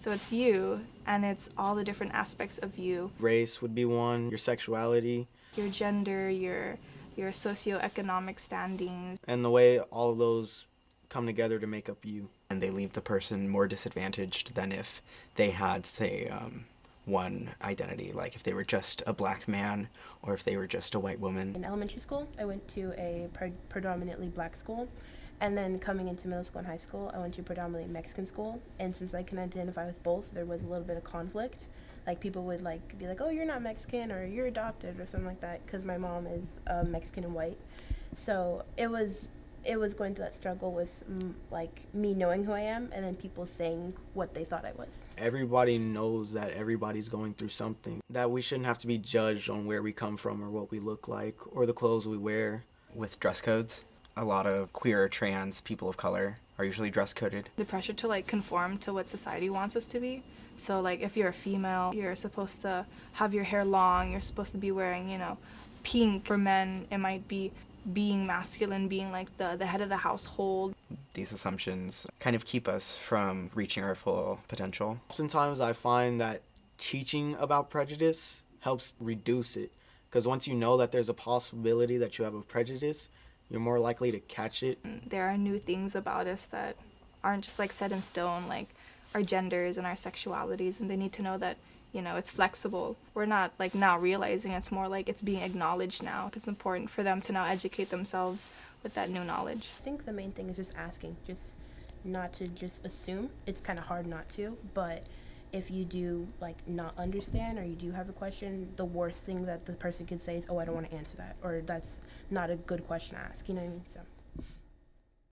So it's you, and it's all the different aspects of you. Race would be one, your sexuality. Your gender, your socioeconomic standings. And the way all of those come together to make up you. And they leave the person more disadvantaged than if they had, say, one identity, like if they were just a black man or if they were just a white woman. In elementary school, I went to a predominantly black school. And then coming into middle school and high school, I went to a predominantly Mexican school. And since I can identify with both, there was a little bit of conflict. Like, people would be like, oh, you're not Mexican, or you're adopted, or something like that, because my mom is Mexican and white. So it was going through that struggle with me knowing who I am, and then people saying what they thought I was. Everybody knows that everybody's going through something, that we shouldn't have to be judged on where we come from or what we look like or the clothes we wear. With dress codes, a lot of queer, trans people of color are usually dress coded. The pressure to conform to what society wants us to be. So if you're a female, you're supposed to have your hair long, you're supposed to be wearing, pink. For men, it might be being masculine, being the head of the household. These assumptions kind of keep us from reaching our full potential. Oftentimes I find that teaching about prejudice helps reduce it, because once you know that there's a possibility that you have a prejudice, you're more likely to catch it. There are new things about us that aren't just set in stone, our genders and our sexualities, and they need to know that it's flexible. We're not now realizing, it's more it's being acknowledged now. It's important for them to now educate themselves with that new knowledge. I think the main thing is just asking, just not to just assume. It's kind of hard not to, but if you do not understand or you do have a question, the worst thing that the person could say is, oh, I don't want to answer that, or that's not a good question to ask, you know what I mean? So